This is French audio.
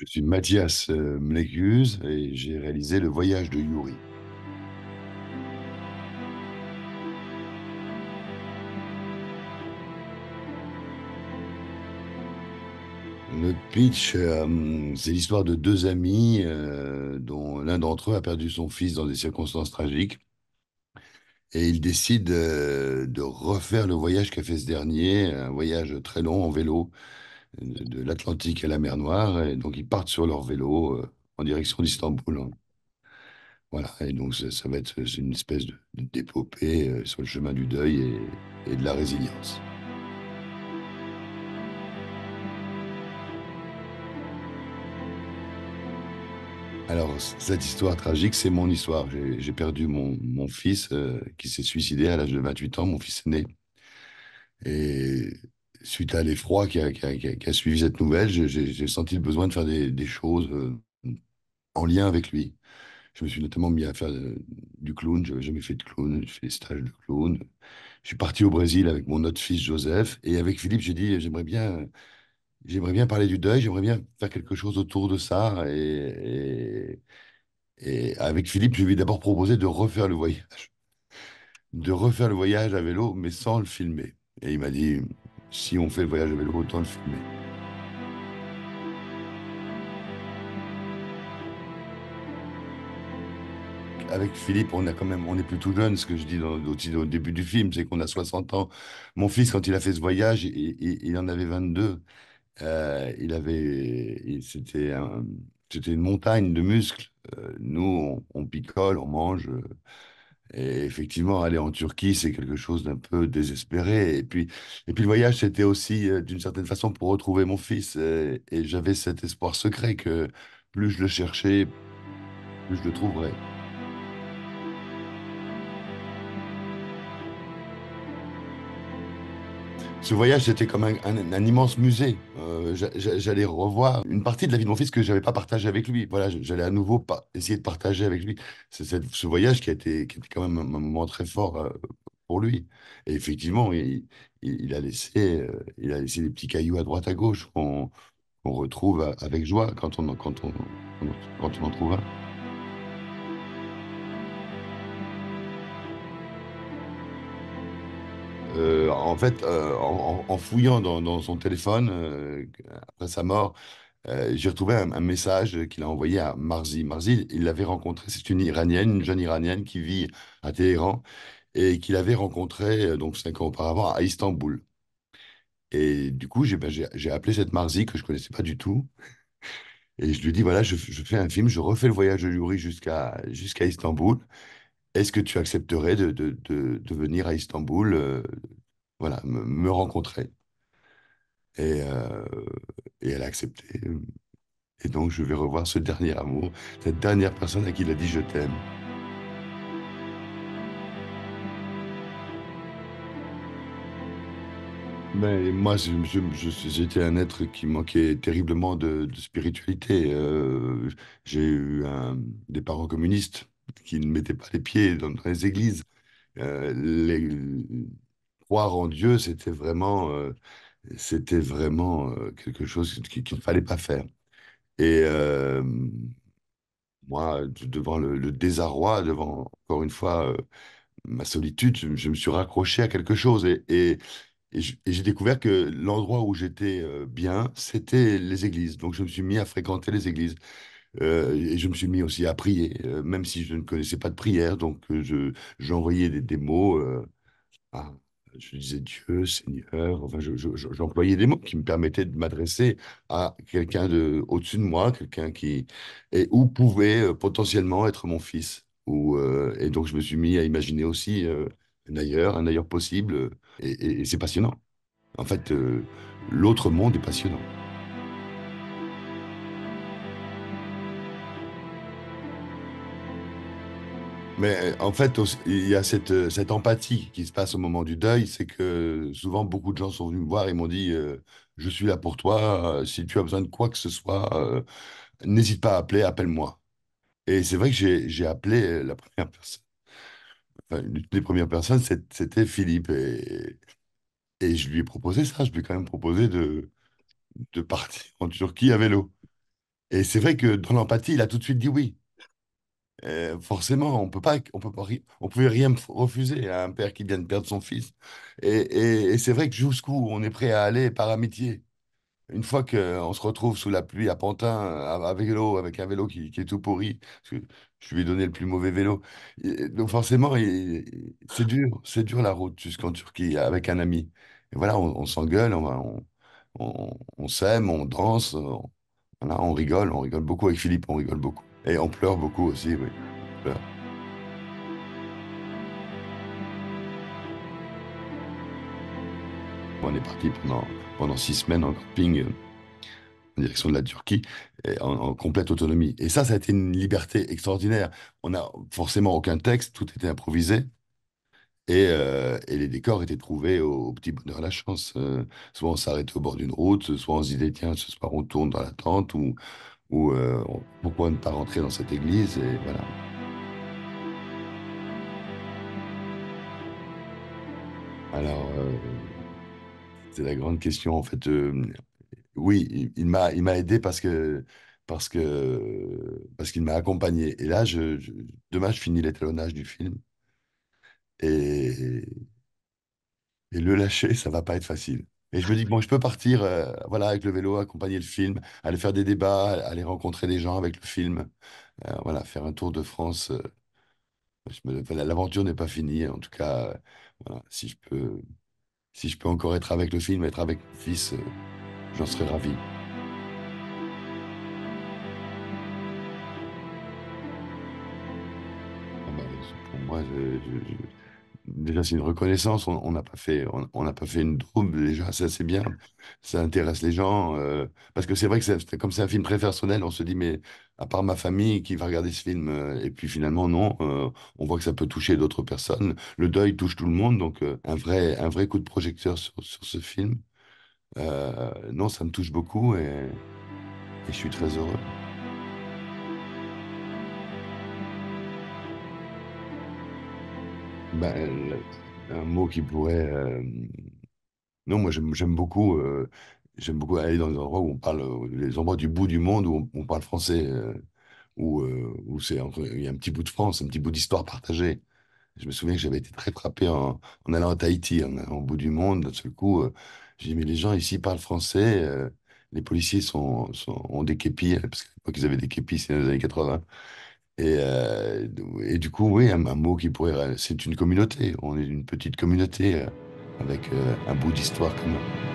Je suis Mathias Mlekuz et j'ai réalisé Le Voyage de Yuri. Le pitch, c'est l'histoire de deux amis dont l'un d'entre eux a perdu son fils dans des circonstances tragiques et ils décident de refaire le voyage qu'a fait ce dernier, un voyage très long en vélo de l'Atlantique à la mer Noire. Et donc ils partent sur leur vélo en direction d'Istanbul, hein. Voilà, et donc ça va être c'est une espèce d'épopée sur le chemin du deuil et de la résilience. Alors, cette histoire tragique, c'est mon histoire. J'ai perdu mon fils qui s'est suicidé à l'âge de 28 ans, mon fils aîné. Et suite à l'effroi qui a suivi cette nouvelle, j'ai senti le besoin de faire des choses en lien avec lui. Je me suis notamment mis à faire du clown. Je n'avais jamais fait de clown. Je fais des stages de clown. Je suis parti au Brésil avec mon autre fils Joseph. Et avec Philippe, j'ai dit, j'aimerais bien parler du deuil. J'aimerais bien faire quelque chose autour de ça. Et avec Philippe, je lui ai d'abord proposé de refaire le voyage à vélo, mais sans le filmer. Et il m'a dit, si on fait le voyage à vélo, autant le filmer. Avec Philippe, on est plutôt jeune. Ce que je dis aussi au début du film, c'est qu'on a 60 ans. Mon fils, quand il a fait ce voyage, il en avait 22. C'était une montagne de muscles. Nous, on picole, on mange. Et effectivement, aller en Turquie, c'est quelque chose d'un peu désespéré. Et puis le voyage, c'était aussi, d'une certaine façon, pour retrouver mon fils. Et j'avais cet espoir secret que plus je le cherchais, plus je le trouverais. Ce voyage, c'était comme un immense musée. J'allais revoir une partie de la vie de mon fils que je n'avais pas partagée avec lui. Voilà, j'allais à nouveau essayer de partager avec lui. C'est ce voyage qui était quand même un moment très fort pour lui. Et effectivement, il a laissé des petits cailloux à droite à gauche qu'on retrouve avec joie quand on en trouve un. En fait, en fouillant dans son téléphone, après sa mort, j'ai retrouvé un message qu'il a envoyé à Marzi. Marzi, il l'avait rencontré, c'est une Iranienne, une jeune Iranienne qui vit à Téhéran et qu'il avait rencontré donc 5 ans auparavant à Istanbul. Et du coup, j'ai appelé cette Marzi que je connaissais pas du tout et je lui dis, voilà, je fais un film, je refais le voyage de Yuri jusqu'à Istanbul. Est-ce que tu accepterais de venir à Istanbul, voilà, me rencontrer? Et, euh, et elle a accepté. Et donc, je vais revoir ce dernier amour, cette dernière personne à qui il a dit je t'aime. Mais moi, j'étais un être qui manquait terriblement de spiritualité. J'ai eu des parents communistes qui ne mettaient pas les pieds dans les églises. Euh, les- Croire en Dieu, c'était vraiment quelque chose qu'il ne fallait pas faire. Et moi, devant le désarroi, devant, encore une fois, ma solitude, je me suis raccroché à quelque chose et j'ai découvert que l'endroit où j'étais bien, c'était les églises. Donc je me suis mis à fréquenter les églises. Et je me suis mis aussi à prier, même si je ne connaissais pas de prière. Donc j'envoyais des mots. Je disais Dieu, Seigneur. Enfin, j'employais des mots qui me permettaient de m'adresser à quelqu'un au-dessus de moi, quelqu'un qui et où pouvait potentiellement être mon fils. Et donc je me suis mis à imaginer aussi un ailleurs possible. Et c'est passionnant. En fait, l'autre monde est passionnant. Mais en fait, il y a cette empathie qui se passe au moment du deuil. C'est que souvent, beaucoup de gens sont venus me voir et m'ont dit je suis là pour toi. Si tu as besoin de quoi que ce soit, n'hésite pas à appeler, appelle-moi. Et c'est vrai que j'ai appelé la première personne. Enfin, une des premières personnes, c'était Philippe. Et je lui ai proposé ça. Je lui ai quand même proposé de partir en Turquie à vélo. Et c'est vrai que dans l'empathie, il a tout de suite dit oui. Forcément, on peut pas, on pouvait rien me refuser à un père qui vient de perdre son fils. Et c'est vrai que jusqu'où on est prêt à aller par amitié. Une fois qu'on se retrouve sous la pluie à Pantin, avec vélo, avec un vélo qui est tout pourri, parce que je lui ai donné le plus mauvais vélo. Donc forcément, c'est dur la route jusqu'en Turquie avec un ami. Et voilà, on s'engueule, on s'aime, on danse, voilà, on rigole beaucoup avec Philippe, on rigole beaucoup. Et on pleure beaucoup aussi, oui. On pleure. On est parti pendant 6 semaines en camping en direction de la Turquie, et en complète autonomie. Et ça a été une liberté extraordinaire. On n'a forcément aucun texte, tout était improvisé. Et les décors étaient trouvés au petit bonheur la chance. Soit on s'arrêtait au bord d'une route, soit on se disait, tiens, ce soir on tourne dans la tente, ou pourquoi ne pas rentrer dans cette église? Et voilà. Alors, c'est la grande question, en fait. Oui, il m'a aidé parce qu'il m'a accompagné. Et là, demain, je finis l'étalonnage du film. Et, et le lâcher, ça va pas être facile. Et je me dis, bon, je peux partir voilà, avec le vélo, accompagner le film, aller faire des débats, aller rencontrer des gens avec le film, voilà, faire un tour de France. Voilà, l'aventure n'est pas finie. En tout cas, voilà, si je peux encore être avec le film, être avec mon fils, j'en serais ravi. Ah bah, pour moi, déjà, c'est une reconnaissance. On n'a pas fait, on n'a pas fait une daube. Déjà, ça, c'est bien. Ça intéresse les gens. Parce que c'est vrai que comme c'est un film très personnel, on se dit, mais à part ma famille qui va regarder ce film, et puis finalement, non, on voit que ça peut toucher d'autres personnes. Le deuil touche tout le monde. Donc, un vrai coup de projecteur sur ce film. Non, ça me touche beaucoup et je suis très heureux. Ben, un mot qui pourrait. Non, moi j'aime beaucoup aller dans des endroits où on parle, les endroits du bout du monde où on parle français, où il y a un petit bout de France, un petit bout d'histoire partagée. Je me souviens que j'avais été très frappé en allant à Tahiti, en allant au bout du monde. D'un seul coup, j'ai dit, mais les gens ici parlent français, les policiers ont des képis, parce qu'à l'époque ils avaient des képis, c'est dans les années 80. Et, euh, et du coup, oui, un mot qui pourrait. C'est une communauté. On est une petite communauté avec un bout d'histoire commun.